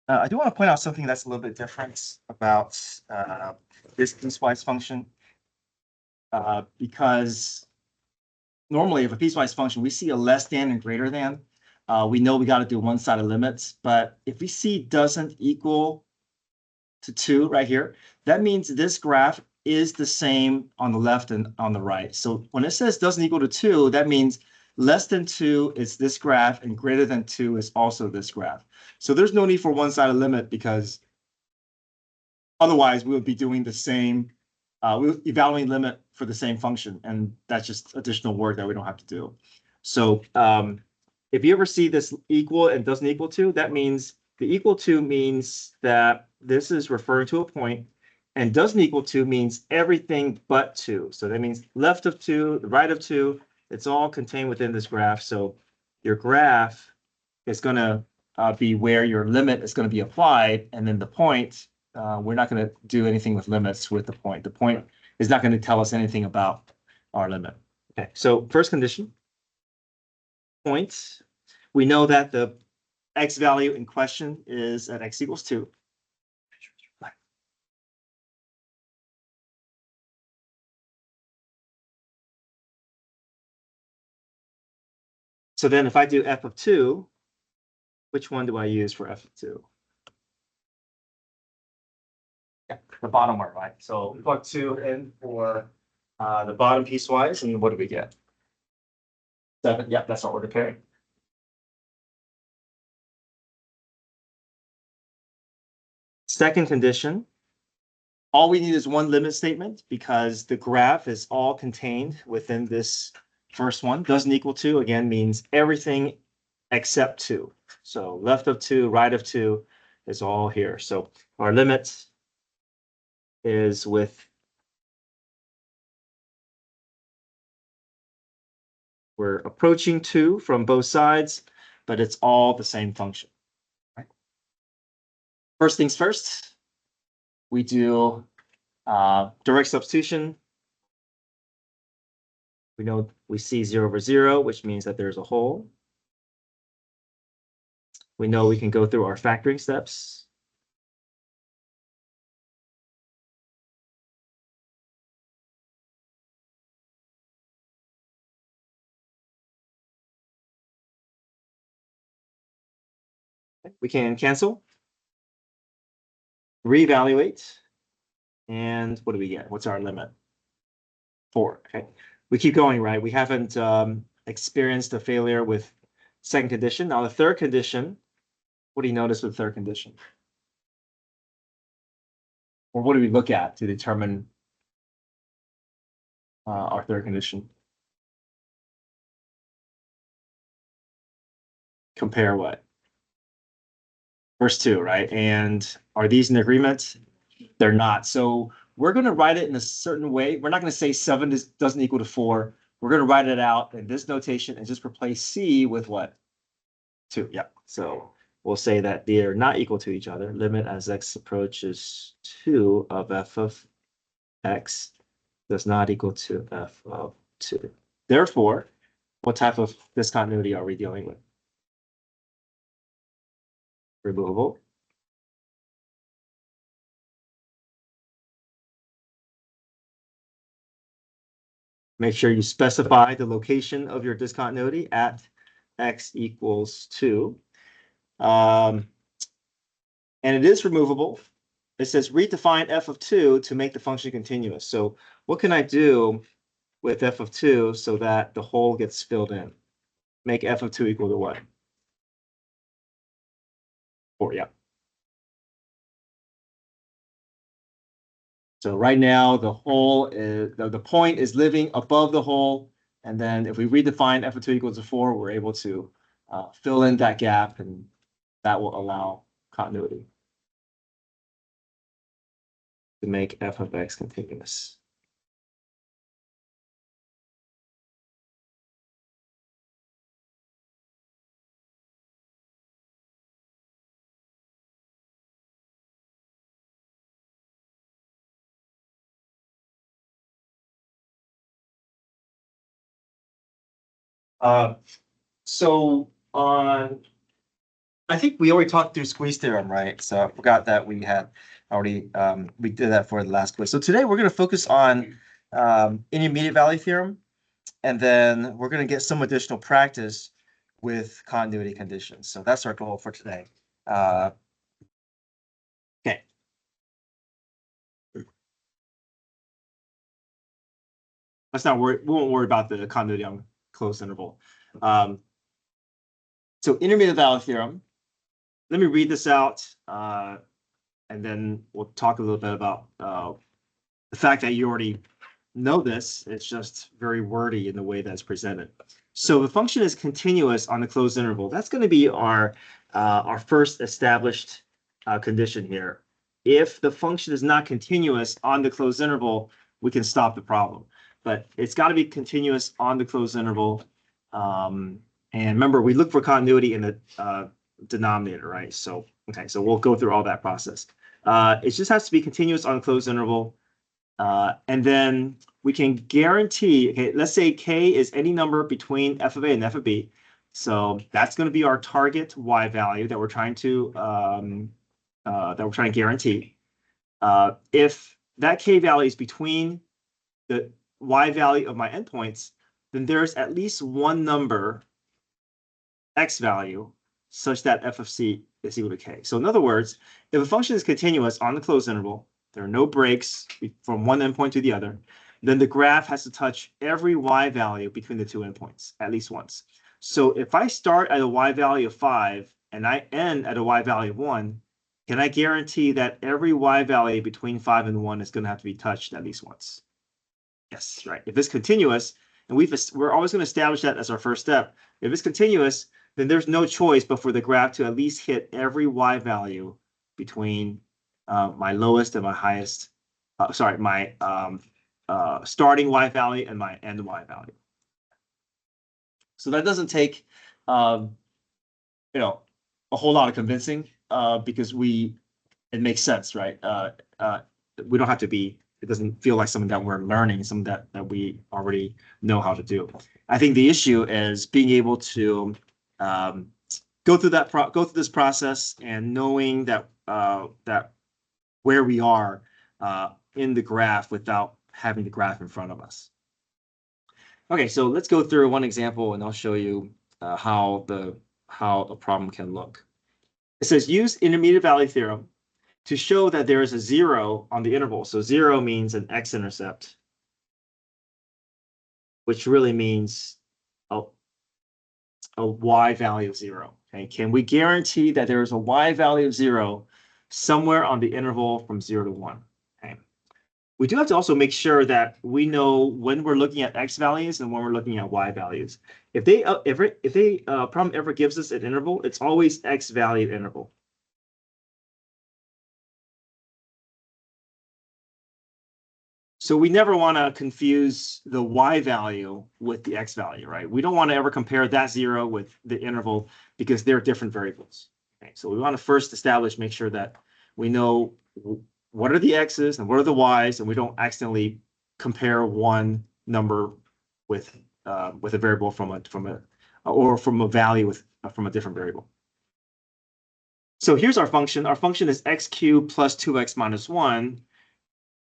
I do want to point out something that's a little bit different about this piecewise function, because normally if a piecewise function, we see a less than and greater than, we know we got to do one-sided limits. But if we see doesn't equal to 2 right here, that means this graph is the same on the left and on the right. So when it says doesn't equal to 2, that means less than 2 is this graph and greater than 2 is also this graph. So there's no need for one-sided limit because otherwise we would be doing the same, we would evaluating limit for the same function, and that's just additional work that we don't have to do. So if you ever see this equal and doesn't equal to, that means the equal to means that this is referring to a point, and doesn't equal to means everything but 2. So that means left of 2, the right of 2, it's all contained within this graph. So your graph is going to be where your limit is going to be applied, and then the point, we're not going to do anything with limits with the point. The point is not going to tell us anything about our limit. Okay, so first condition, points. We know that the x value in question is at x equals 2. So then if I do f of 2, which one do I use for f of 2? Yeah, the bottom one, right? So we plug 2 in for the bottom piecewise, and what do we get? 7. Yeah, that's our order pairing. Second condition, all we need is one limit statement because the graph is all contained within this first one. Doesn't equal 2, again, means everything except 2. So left of 2, right of 2 is all here. So our limit is with, we're approaching 2 from both sides, but it's all the same function. Right? First things first, we do direct substitution. We know we see 0 over 0, which means that there's a hole. We know we can go through our factoring steps. We can cancel, reevaluate, and what do we get? What's our limit? 4. Okay. We keep going, right? We haven't experienced a failure with second condition. Now the third condition, what do you notice with third condition? Or what do we look at to determine our third condition? Compare what? First two, right? And are these in agreement? They're not. So we're going to write it in a certain way. We're not going to say 7 doesn't equal to 4. We're going to write it out in this notation and just replace C with what? 2. Yep. So we'll say that they are not equal to each other. Limit as x approaches 2 of f of x does not equal to f of 2. Therefore, what type of discontinuity are we dealing with? Removable. Make sure you specify the location of your discontinuity at x equals 2. And it is removable. It says redefine f of 2 to make the function continuous. So what can I do with f of 2 so that the hole gets filled in? Make f of 2 equal to what? 4, yeah. So right now the hole is, the point is living above the hole. And then if we redefine f of 2 equals to 4, we're able to fill in that gap, and that will allow continuity to make f of x continuous. So on I think we already talked through squeeze theorem, right? So I forgot that we had already, we did that for the last quiz. So today we're going to focus on intermediate value theorem, and then we're going to get some additional practice with continuity conditions. So that's our goal for today. Okay. Let's not worry. We won't worry about the continuity on closed interval. So intermediate value theorem. Let me read this out, and then we'll talk a little bit about the fact that you already know this. It's just very wordy in the way that's presented. So the function is continuous on the closed interval. That's going to be our first established condition here. If the function is not continuous on the closed interval, we can stop the problem. But it's got to be continuous on the closed interval. And remember, we look for continuity in the denominator, right? So, okay, so we'll go through all that process. It just has to be continuous on the closed interval. And then we can guarantee, okay, let's say K is any number between f of A and f of B. So that's going to be our target Y value that we're trying to guarantee. If that K value is between the Y value of my endpoints, then there's at least one number, X value, such that f of C is equal to K. So in other words, if a function is continuous on the closed interval, there are no breaks from one endpoint to the other, then the graph has to touch every Y value between the two endpoints at least once. So if I start at a Y value of 5 and I end at a Y value of 1, can I guarantee that every Y value between 5 and 1 is going to have to be touched at least once? Yes, right. If it's continuous, and we're always going to establish that as our first step. If it's continuous, then there's no choice but for the graph to at least hit every Y value between my lowest and my highest, my starting Y value and my end Y value. So that doesn't take, a whole lot of convincing because it makes sense, right? We don't have to be, it doesn't feel like something that we're learning, something that we already know how to do. I think the issue is being able to go through this process and knowing that where we are in the graph without having the graph in front of us. Okay, so let's go through one example and I'll show you how a problem can look. It says use intermediate value theorem to show that there is a 0 on the interval. So 0 means an x-intercept, which really means a y value of 0. Okay, can we guarantee that there is a y value of 0 somewhere on the interval from 0 to 1? Okay. We do have to also make sure that we know when we're looking at x values and when we're looking at y values. If they problem ever gives us an interval, it's always x value interval. So we never want to confuse the y value with the x value, right? We don't want to ever compare that 0 with the interval because they're different variables. Okay, so we want to first make sure that we know what are the x's and what are the y's, and we don't accidentally compare one number with a variable from a value from a different variable. So here's our function. Our function is x cubed plus 2x minus 1.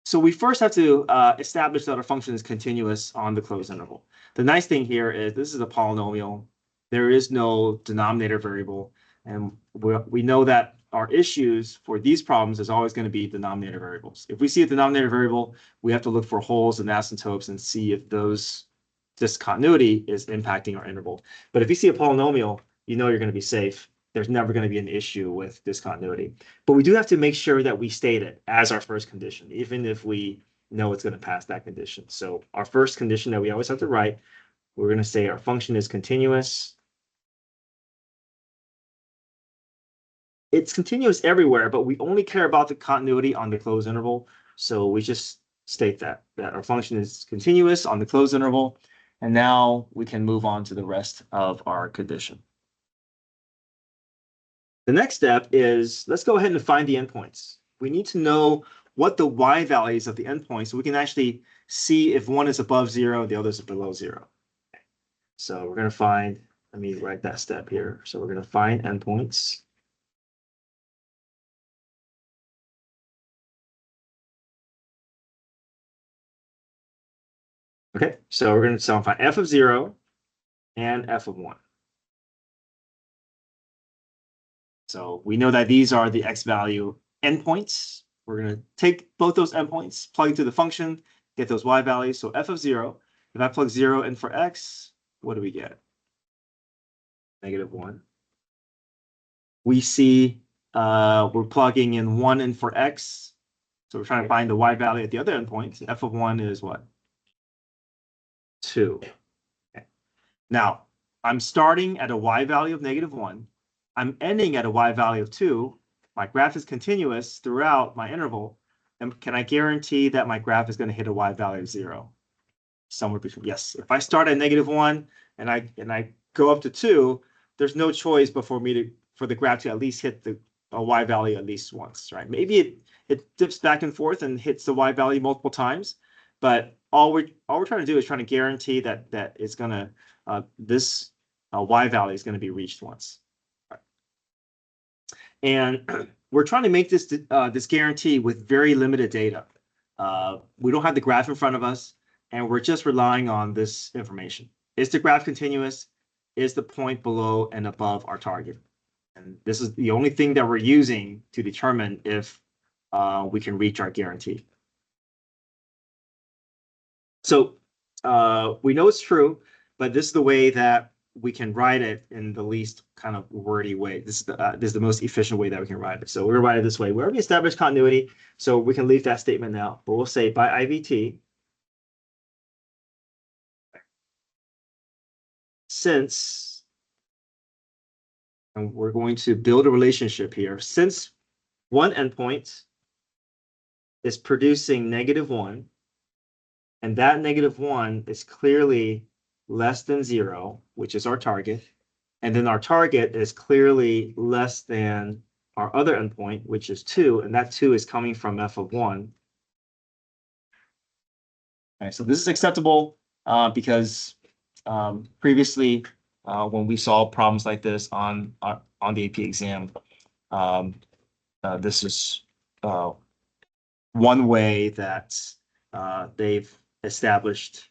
So we first have to establish that our function is continuous on the closed interval. The nice thing here is this is a polynomial. There is no denominator variable. And we know that our issues for these problems is always going to be denominator variables. If we see a denominator variable, we have to look for holes and asymptotes and see if this continuity is impacting our interval. But if you see a polynomial, you know you're going to be safe. There's never going to be an issue with discontinuity. But we do have to make sure that we state it as our first condition, even if we know it's going to pass that condition. So our first condition that we always have to write, we're going to say our function is continuous. It's continuous everywhere, but we only care about the continuity on the closed interval. So we just state that our function is continuous on the closed interval. And now we can move on to the rest of our condition. The next step is, let's go ahead and find the endpoints. We need to know what the y values of the endpoints so we can actually see if one is above 0 and the other is below 0. So we're going to find let me write that step here. So we're going to find endpoints. Okay, so we're going to find f of 0 and f of 1. So we know that these are the x value endpoints. We're going to take both those endpoints, plug into the function, get those y values. So f of 0, if I plug 0 in for x, what do we get? -1. We see we're plugging in 1 in for x. So we're trying to find the y value at the other endpoint. F of 1 is what? 2. Okay. Now, I'm starting at a y value of -1. I'm ending at a y value of 2. My graph is continuous throughout my interval. And can I guarantee that my graph is going to hit a y value of 0? Somewhere between, yes. If I start at -1 and I go up to 2, there's no choice but for the graph to at least hit a y value at least once, right? Maybe it dips back and forth and hits the y value multiple times, but all we're trying to do is trying to guarantee that it's gonna this y value is going to be reached once. Right. And we're trying to make this guarantee with very limited data. We don't have the graph in front of us, and we're just relying on this information. Is the graph continuous? Is the point below and above our target? And this is the only thing that we're using to determine if we can reach our guarantee. So we know it's true, but this is the way that we can write it in the least kind of wordy way. This is the most efficient way that we can write it. So we're going to write it this way. We already established continuity, so we can leave that statement now. But we'll say by IVT, since, and we're going to build a relationship here, since one endpoint is producing -1, and that -1 is clearly less than 0, which is our target, and then our target is clearly less than our other endpoint, which is 2, and that 2 is coming from f of 1. Okay, so this is acceptable because previously, when we solved problems like this on the AP exam, this is one way that they've established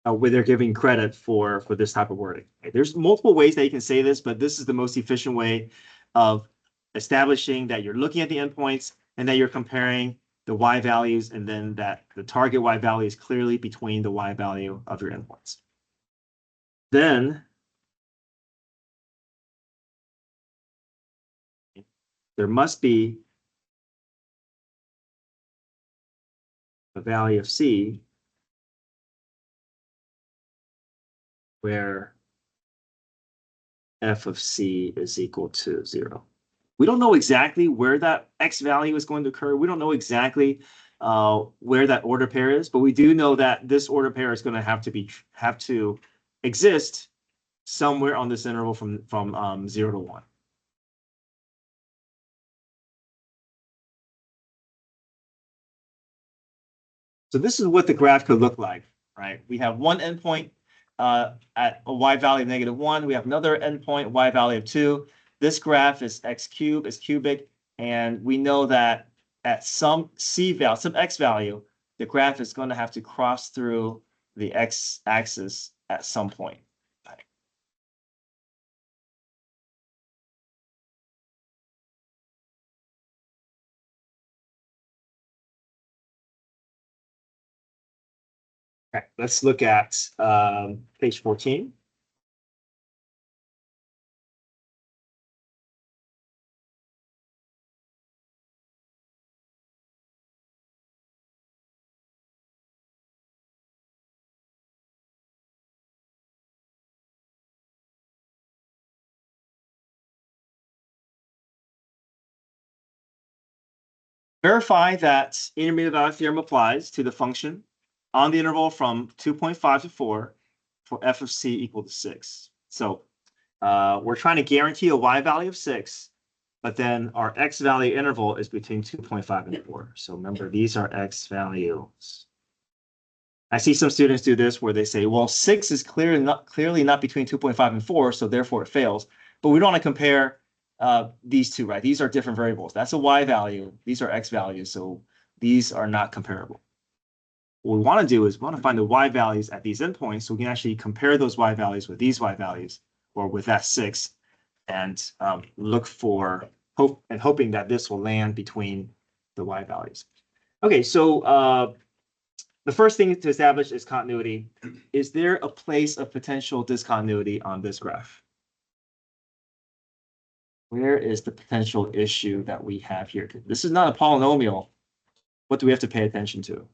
where they're giving credit for this type of wording. Okay, there's multiple ways that you can say this, but this is the most efficient way of establishing that you're looking at the endpoints and that you're comparing the y values, and then that the target y value is clearly between the y value of your endpoints. Then there must be a value of c where f of c is equal to 0. We don't know exactly where that x value is going to occur. We don't know exactly where that order pair is, but we do know that this order pair is going to have to exist somewhere on this interval from 0 to 1. So this is what the graph could look like, right? We have one endpoint at a y value of -1. We have another endpoint, y value of 2. This graph is x cubed, is cubic, and we know that at some c value, some x value, the graph is going to have to cross through the x-axis at some point. Okay, let's look at page 14. Verify that intermediate value theorem applies to the function on the interval from 2.5 to 4 for f of c equal to 6. So we're trying to guarantee a y value of 6, but then our x value interval is between 2.5 and 4. So remember, these are x values. I see some students do this where they say, well, 6 is clearly not between 2.5 and 4, so therefore it fails. But we don't want to compare these two, right? These are different variables. That's a y value. These are x values, so these are not comparable. What we want to do is we want to find the y values at these endpoints so we can actually compare those y values with these y values or with that 6 and look for hoping that this will land between the y values. Okay, so the first thing to establish is continuity. Is there a place of potential discontinuity on this graph? Where is the potential issue that we have here? This is not a polynomial. What do we have to pay attention to?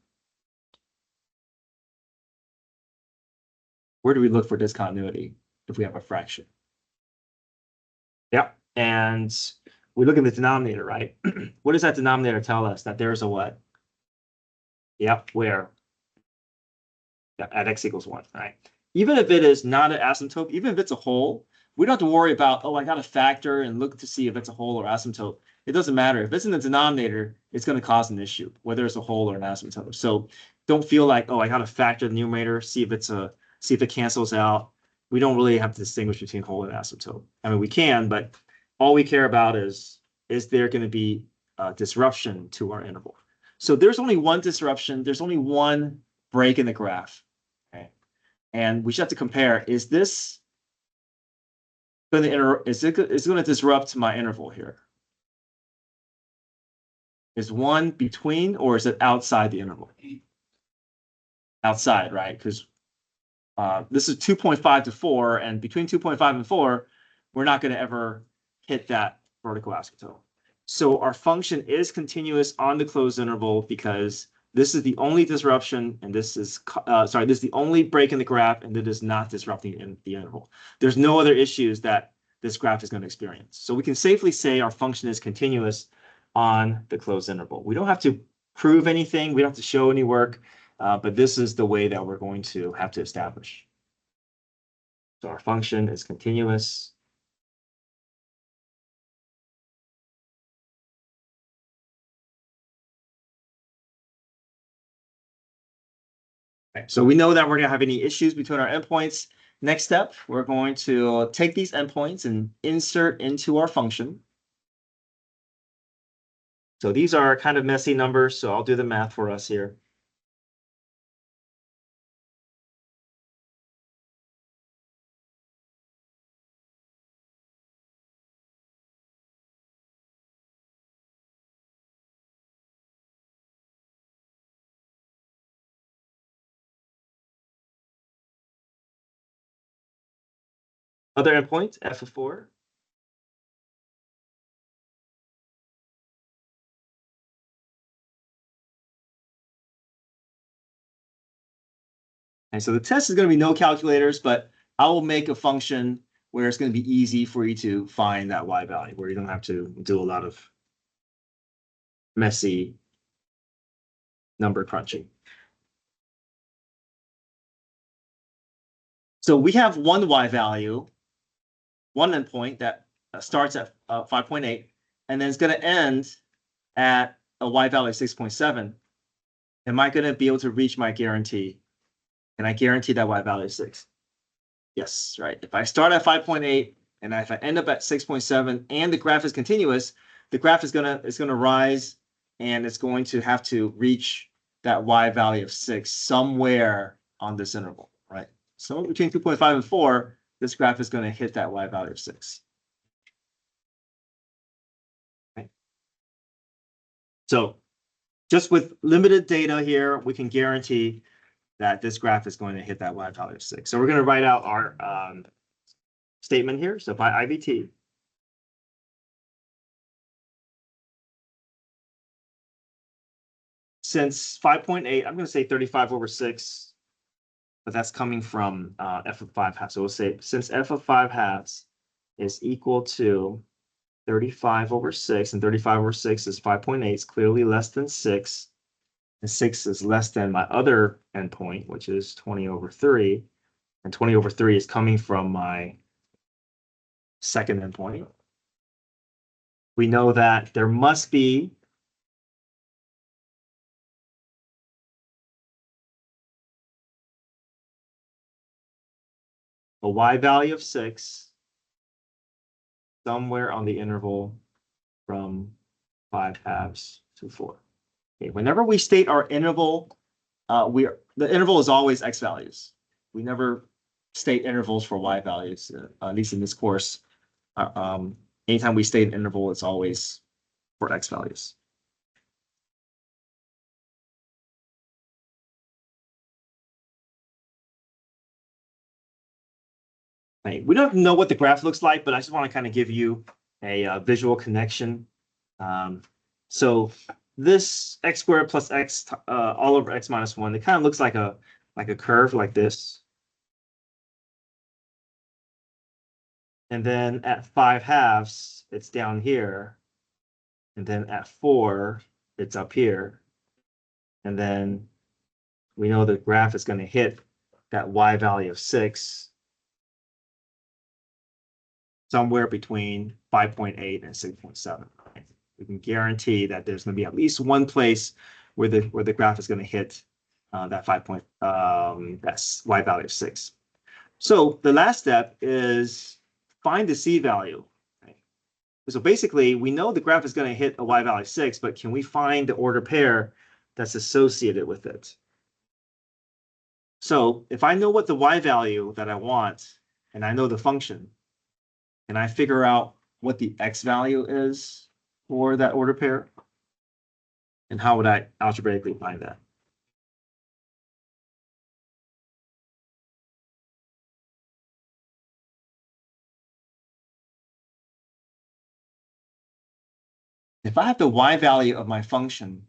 Where do we look for discontinuity if we have a fraction? Yep, and we look at the denominator, right? What does that denominator tell us? That there's a what? Yep, where? At x equals 1, right? Even if it is not an asymptote, even if it's a whole, we don't have to worry about, oh, I got to factor and look to see if it's a whole or asymptote. It doesn't matter. If it's in the denominator, it's going to cause an issue, whether it's a whole or an asymptote. So don't feel like, oh, I got to factor the numerator, see if it cancels out. We don't really have to distinguish between whole and asymptote. I mean, we can, but all we care about is there going to be a disruption to our interval? So there's only one disruption. There's only one break in the graph. Okay. And we should have to compare, is this going to is it going to disrupt my interval here? Is one between or is it outside the interval? Outside, right? Because this is 2.5 to 4, and between 2.5 and 4, we're not going to ever hit that vertical asymptote. So our function is continuous on the closed interval because this is the only disruption, and this is this is the only break in the graph, and it is not disrupting in the interval. There's no other issues that this graph is going to experience. So we can safely say our function is continuous on the closed interval. We don't have to prove anything. We don't have to show any work, but this is the way that we're going to have to establish. So our function is continuous. Okay, so we know that we're going to have any issues between our endpoints. Next step, we're going to take these endpoints and insert into our function. So these are kind of messy numbers, so I'll do the math for us here. Other endpoint, f of 4. And so the test is going to be no calculators, but I will make a function where it's going to be easy for you to find that y value, where you don't have to do a lot of messy number crunching. So we have one y value, one endpoint that starts at 5.8, and then it's going to end at a y value of 6.7. Am I going to be able to reach my guarantee? Can I guarantee that y value is 6? Yes, right. If I start at 5.8 and if I end up at 6.7 and the graph is continuous, the graph is gonna rise and it's going to have to reach that y value of 6 somewhere on this interval, right? Somewhere between 2.5 and 4, this graph is going to hit that y value of 6. Okay. So just with limited data here, we can guarantee that this graph is going to hit that y value of 6. So we're going to write out our statement here. So by IVT, since 5.8, I'm going to say 35 over 6, but that's coming from f of 5 halves. So we'll say since f of 5 halves is equal to 35 over 6, and 35 over 6 is 5.8, it's clearly less than 6. And 6 is less than my other endpoint, which is 20 over 3. And 20 over 3 is coming from my second endpoint. We know that there must be a y value of 6 somewhere on the interval from 5/2 to 4. Okay, whenever we state our interval, the interval is always x values. We never state intervals for y values, at least in this course. Anytime we state an interval, it's always for x values. Right. We don't know what the graph looks like, but I just want to kind of give you a visual connection. So this x squared plus x all over x minus 1, it kind of looks like a curve like this. And then at 5/2, it's down here. And then at 4, it's up here. And then we know the graph is going to hit that y value of 6 somewhere between 5.8 and 6.7. Right? We can guarantee that there's going to be at least one place where the graph is going to hit that that's y value of 6. So the last step is find the c value. Right? So basically, we know the graph is going to hit a y value of 6, but can we find the order pair that's associated with it? So if I know what the y value that I want, and I know the function, can I figure out what the x value is for that order pair? And how would I algebraically find that? If I have the y value of my function,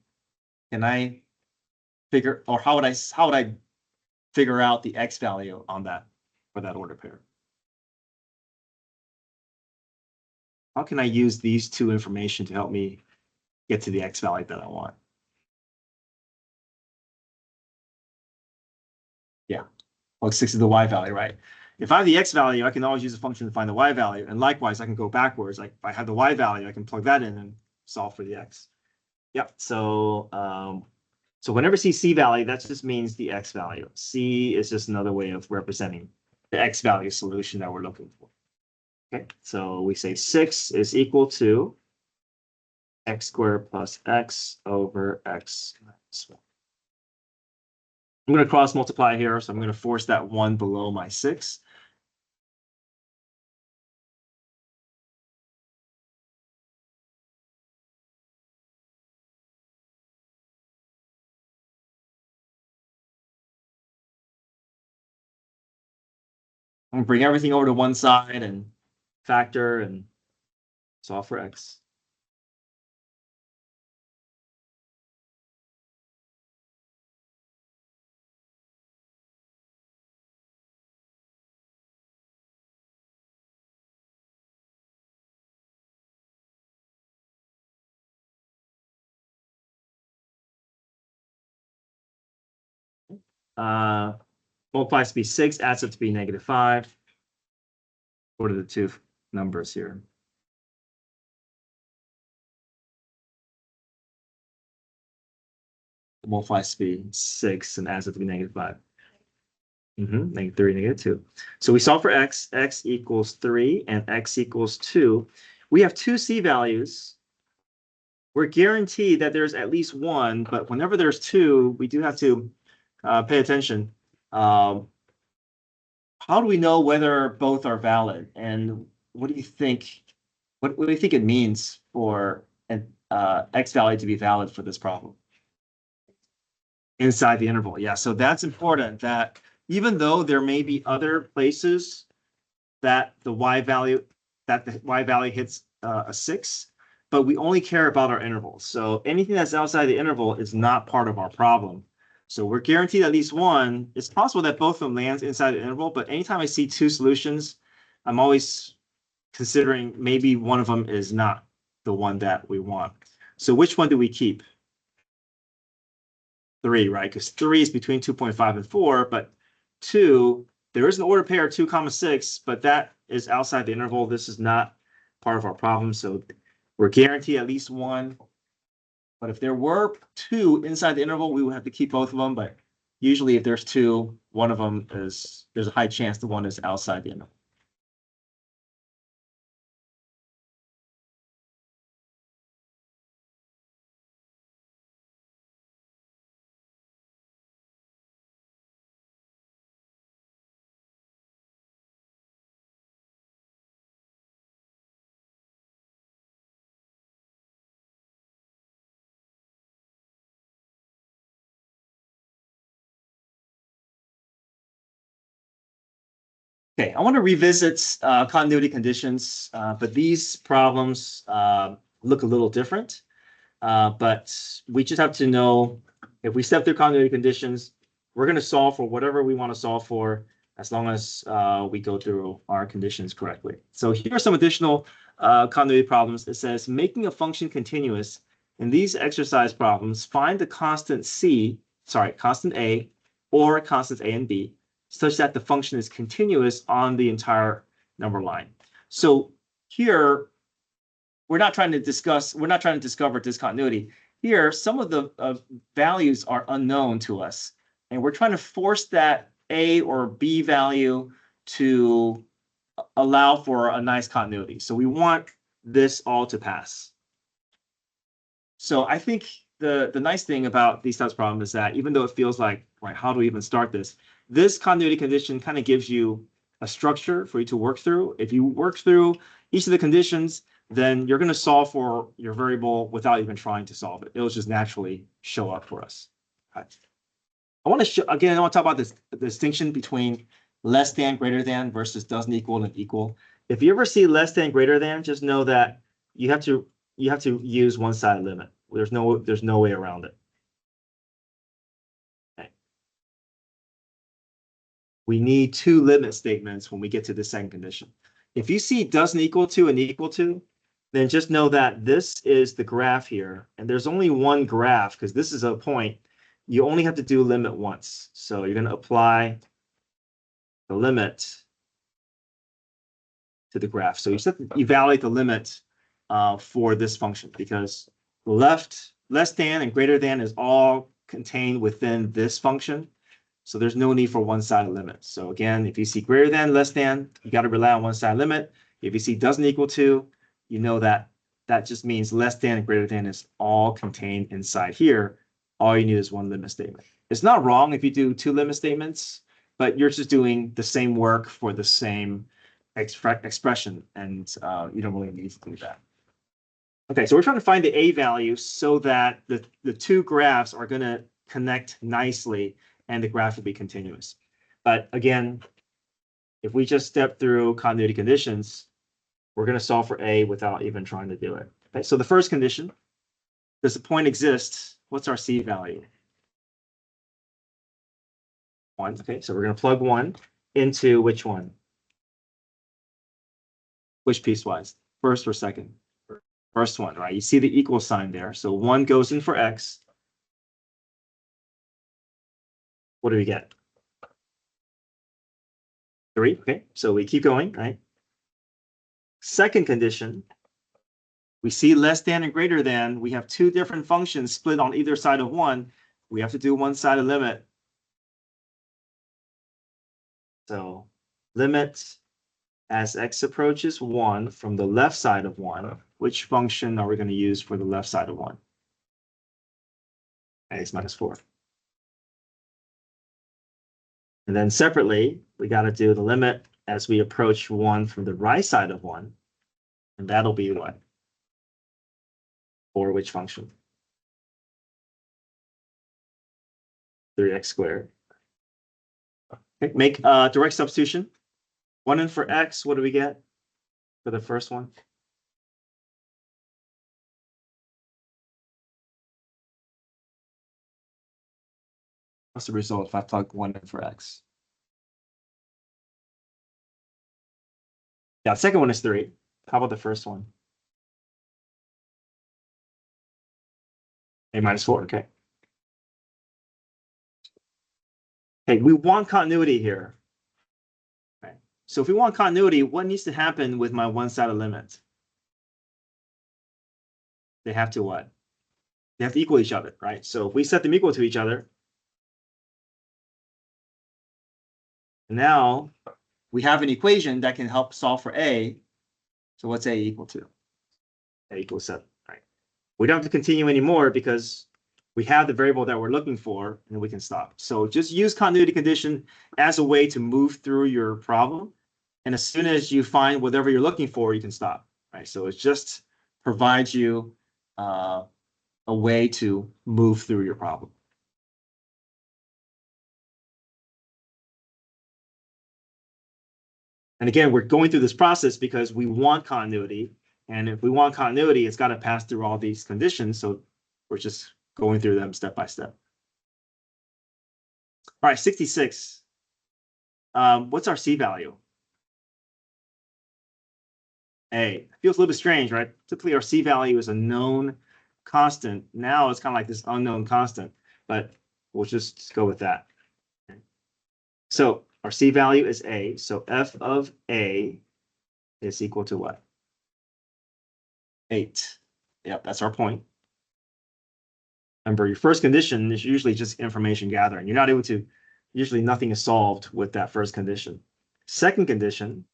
can I figure, or how would I figure out the x value on that for that order pair? How can I use these two information to help me get to the x value that I want? Yeah, well, 6 is the y value, right? If I have the x value, I can always use a function to find the y value. And likewise, I can go backwards. Like if I have the y value, I can plug that in and solve for the x. Yep. So whenever c value, that just means the x value. C is just another way of representing the x value solution that we're looking for. Okay, so we say 6 is equal to x squared plus x over x minus 1. I'm going to cross multiply here, so I'm going to force that 1 below my 6. I'm going to bring everything over to one side and factor and solve for x. Multiplies to be 6, adds up to be -5. What are the two numbers here? Multiplies to be 6 and adds up to be -5. -3, -2. So we solve for x. X equals 3 and x equals 2. We have two c values. We're guaranteed that there's at least one, but whenever there's two, we do have to pay attention. How do we know whether both are valid? And what do you think? What do you think it means for an x value to be valid for this problem? Inside the interval, yeah. So that's important. That even though there may be other places that the y value hits a 6, but we only care about our intervals. So anything that's outside the interval is not part of our problem. So we're guaranteed at least one. It's possible that both of them lands inside the interval, but anytime I see two solutions, I'm always considering maybe one of them is not the one that we want. So which one do we keep? 3, right? Because 3 is between 2.5 and 4, but 2, there is an order pair 2, 6, but that is outside the interval. This is not part of our problem. So we're guaranteed at least one. But if there were 2 inside the interval, we would have to keep both of them. But Usually if there's two, one of them is, there's a high chance the one is outside the interval. Okay, I want to revisit continuity conditions, but these problems look a little different. But we just have to know if we step through continuity conditions, we're going to solve for whatever we want to solve for as long as we go through our conditions correctly. So here are some additional continuity problems. It says making a function continuous. In these exercise problems, find the constant constant A or constants A and B such that the function is continuous on the entire number line. So here, we're not trying to discover discontinuity. Here, some of the values are unknown to us, and we're trying to force that A or B value to allow for a nice continuity. So we want this all to pass. So I think the nice thing about these types of problems is that even though it feels like, right, how do we even start this? This continuity condition kind of gives you a structure for you to work through. If you work through each of the conditions, then you're going to solve for your variable without even trying to solve it. It'll just naturally show up for us. Okay. I want to talk about this the distinction between less than, greater than versus doesn't equal and equal. If you ever see less than, greater than, just know that you have to use one-sided limit. There's no way around it. Okay. We need two limit statements when we get to the second condition. If you see doesn't equal to and equal to, then just know that this is the graph here, and there's only one graph because this is a point. You only have to do limit once. So you're going to apply the limit to the graph. So you just have to evaluate the limit for this function because less than and greater than is all contained within this function. So there's no need for one-sided limit. So again, if you see greater than, less than, you got to rely on one-sided limit. If you see doesn't equal to, you know that just means less than and greater than is all contained inside here. All you need is one limit statement. It's not wrong if you do two limit statements, but you're just doing the same work for the same expression, and you don't really need to do that. Okay, so we're trying to find the A value so that the two graphs are going to connect nicely and the graph will be continuous. But again, if we just step through continuity conditions, we're going to solve for A without even trying to do it. Okay, so the first condition, does the point exist? What's our C value? 1. Okay, so we're going to plug 1 into which one? Which piecewise? First or second? First one, right? You see the equal sign there. So 1 goes in for X. What do we get? 3. Okay, so we keep going, right? Second condition, we see less than and greater than. We have two different functions split on either side of 1. We have to do one-sided limit. So limit as X approaches 1 from the left side of 1. Which function are we going to use for the left side of 1? X minus 4. And then separately, we got to do the limit as we approach 1 from the right side of 1. And that'll be what? For which function? 3x squared. Okay, make direct substitution. 1 in for X, what do we get for the first one? What's the result if I plug 1 in for X? Yeah, the second one is 3. How about the first one? A minus 4, okay. Okay, we want continuity here. Okay. So if we want continuity, what needs to happen with my one-sided limit? They have to what? They have to equal each other, right? So if we set them equal to each other, Now we have an equation that can help solve for A. So what's A equal to? A equals 7, right? We don't have to continue anymore because we have the variable that we're looking for and we can stop. So just use continuity condition as a way to move through your problem. And as soon as you find whatever you're looking for, you can stop, right? So it just provides you a way to move through your problem. And again, we're going through this process because we want continuity. And if we want continuity, it's got to pass through all these conditions. So we're just going through them step by step. All right, 66. What's our C value? A. It feels a little bit strange, right? Typically, our C value is a known constant. Now it's kind of like this unknown constant, but we'll just go with that. So our C value is A. So F of A is equal to what? 8. Yep, that's our point. Remember, your first condition is usually just information gathering. You're not able to, usually nothing is solved with that first condition. Second condition,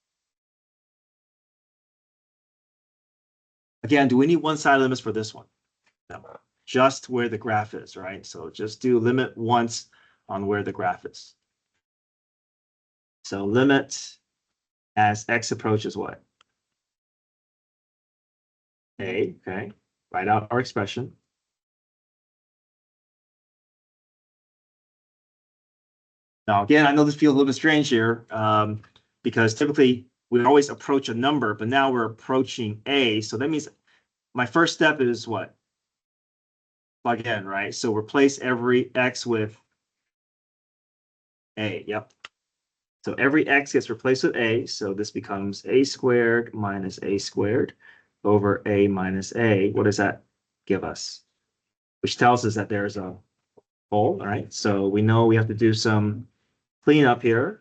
again, do we need one-side limits for this one? No, just where the graph is, right? So just do limit once on where the graph is. So limit as x approaches what? A, okay. Write out our expression. Now, again, I know this feels a little bit strange here because typically we always approach a number, but now we're approaching A. So that means my first step is what? Plug in, right? So replace every x with A. Yep. So every x gets replaced with A. So this becomes A squared minus A squared over A minus A. What does that give us? Which tells us that there's a hole, all right? So we know we have to do some cleanup here.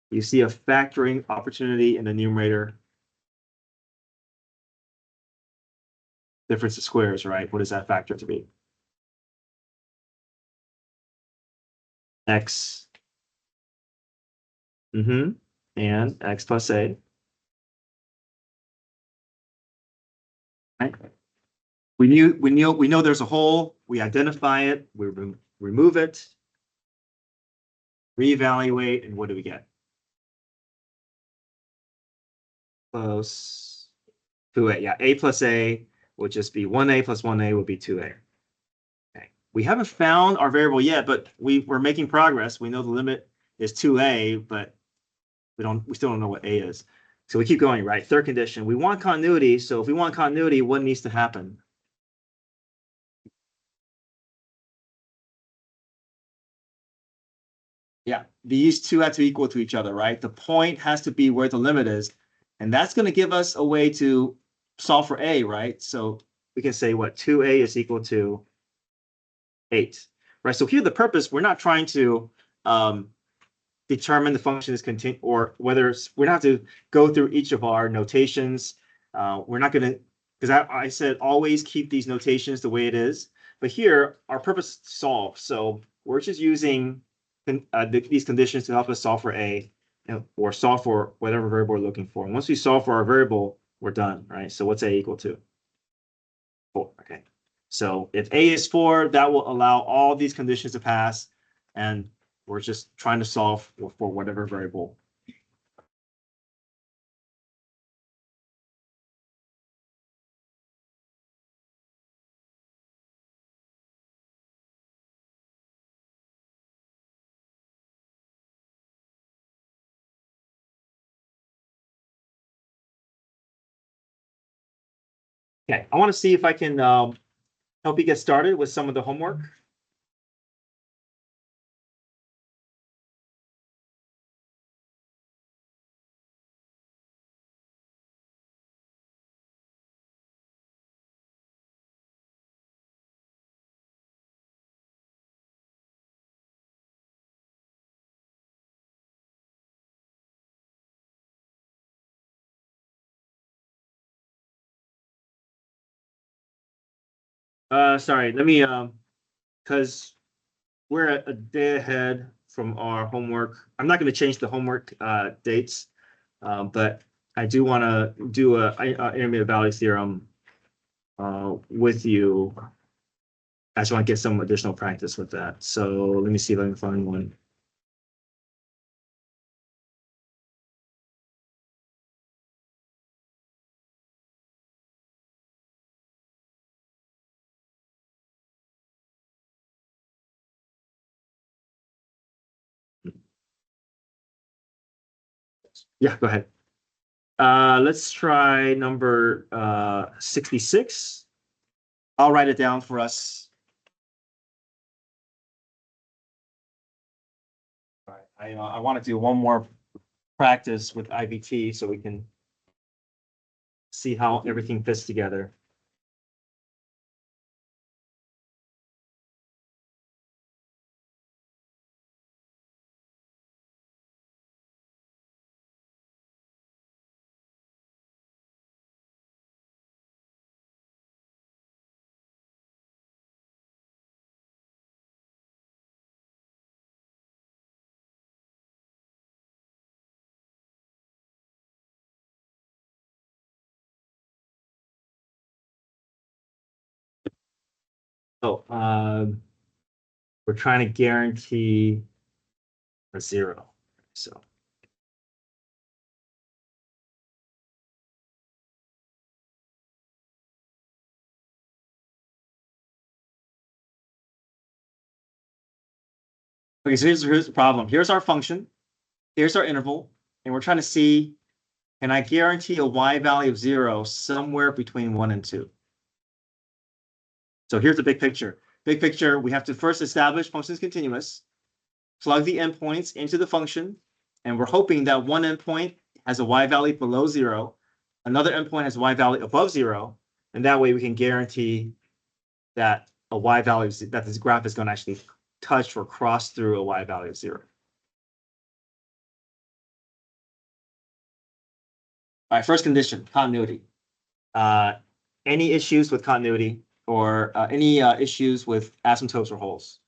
You see a factoring opportunity in the numerator. Difference of squares, right? What does that factor to be? X. And x plus A. Right? We know there's a hole. We identify it. We remove it. Reevaluate, and what do we get? Close. 2A. Yeah, A plus A would just be 1A plus 1A would be 2A. Okay. We haven't found our variable yet, but we're making progress. We know the limit is 2A, but we still don't know what A is. So we keep going, right? Third condition. We want continuity. So if we want continuity, what needs to happen? Yeah, these two have to be equal to each other, right? The point has to be where the limit is. And that's going to give us a way to solve for A, right? So we can say what 2A is equal to 8, right? So here the purpose, we're not trying to determine the function is continuous or whether we don't have to go through each of our notations. We're not going to, because I said always keep these notations the way it is. But here our purpose is to solve. So we're just using these conditions to help us solve for A or solve for whatever variable we're looking for. And once we solve for our variable, we're done, right? So what's A equal to? 4, okay. So if A is 4, that will allow all these conditions to pass. And we're just trying to solve for whatever variable. Okay, I want to see if I can help you get started with some of the homework. Sorry, let me because we're a day ahead. from our homework. I'm not going to change the homework dates, but I do want to do a intermediate value theorem with you. I just want to get some additional practice with that. So let me see if I can find one. Yeah, go ahead. Let's try number 66. I'll write it down for us. All right. I want to do one more practice with IVT so we can see how everything fits together. Oh, we're trying to guarantee a 0. So okay, so here's the problem. Here's our function. Here's our interval, and we're trying to see, can I guarantee a y value of 0 somewhere between 1 and 2? So here's the big picture. Big picture, we have to first establish function is continuous, plug the endpoints into the function, and we're hoping that one endpoint has a y value below 0, another endpoint has a y value above 0, and that way we can guarantee that a y value, that this graph is going to actually touch or cross through a y value of 0. All right, first condition, continuity. Any issues with continuity or any issues with asymptotes or holes?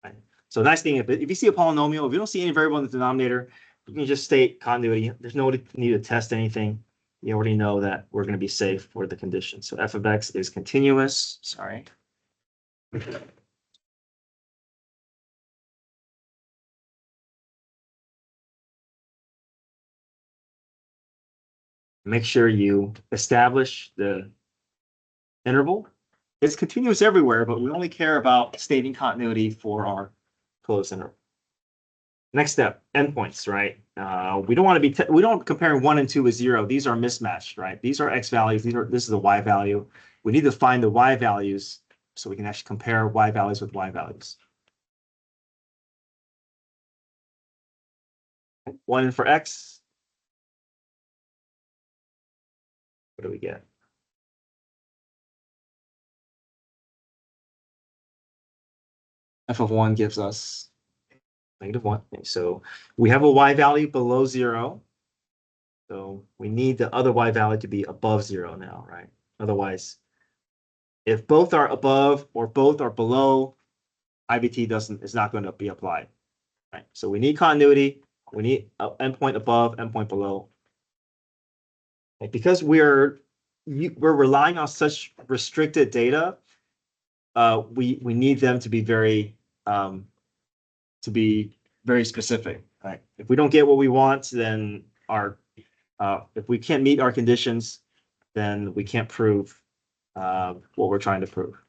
Right? So nice thing, if you see a polynomial, if you don't see any variable in the denominator, you can just state continuity. There's no need to test anything. You already know that we're going to be safe for the condition. So f of x is continuous. Sorry. Make sure you establish the interval. It's continuous everywhere, but we only care about stating continuity for our closed interval. Next step, endpoints, right? We don't want to be, we don't compare 1 and 2 with 0. These are mismatched, right? These are x values. This is the y value. We need to find the y values so we can actually compare y values with y values. 1 for x. What do we get? F of 1 gives us -1. Okay, so we have a y value below 0. So we need the other y value to be above 0 now, right? Otherwise, if both are above or both are below, IVT is not going to be applied. Right? So we need continuity. We need an endpoint above, endpoint below. Okay, because we're relying on such restricted data, we need them to be very specific. Right? If we don't get what we want, then if we can't meet our conditions, then we can't prove what we're trying to prove.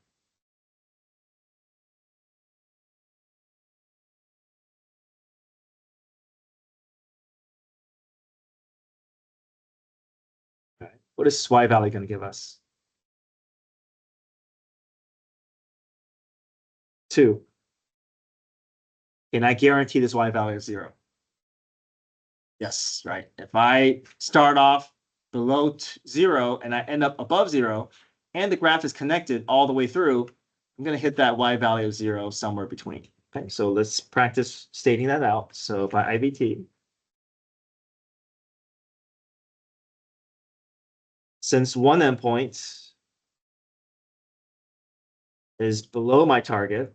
Okay. What is y value going to give us? 2. Can I guarantee this y value is 0? Yes, right. If I start off below 0 and I end up above 0, and the graph is connected all the way through, I'm going to hit that y value of 0 somewhere between. Okay, so let's practice stating that out. So by IVT, since one endpoint is below my target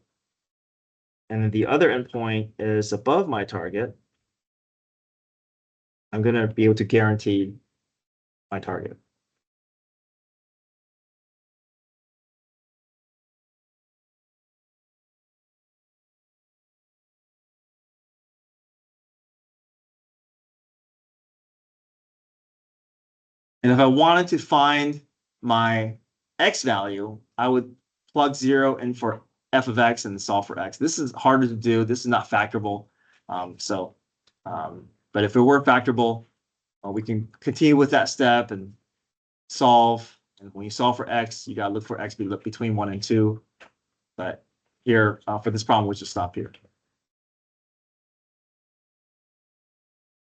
and then the other endpoint is above my target, I'm going to be able to guarantee my target. And if I wanted to find my x value, I would plug 0 in for f of x and solve for x. This is harder to do. This is not factorable. But if it were factorable, we can continue with that step and solve. And when you solve for x, you got to look for x between 1 and 2. But here, for this problem, we'll just stop here.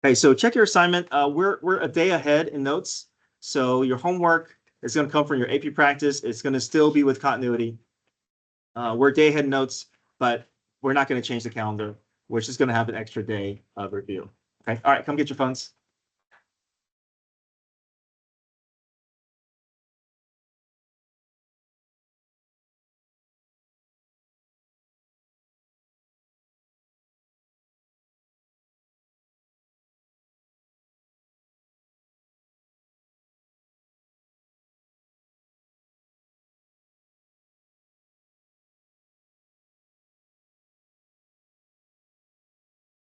Okay, so check your assignment. We're a day ahead in notes. So your homework is going to come from your AP practice. It's going to still be with continuity. We're day ahead notes, but we're not going to change the calendar. We're just going to have an extra day of review. Okay. All right. Come get your phones.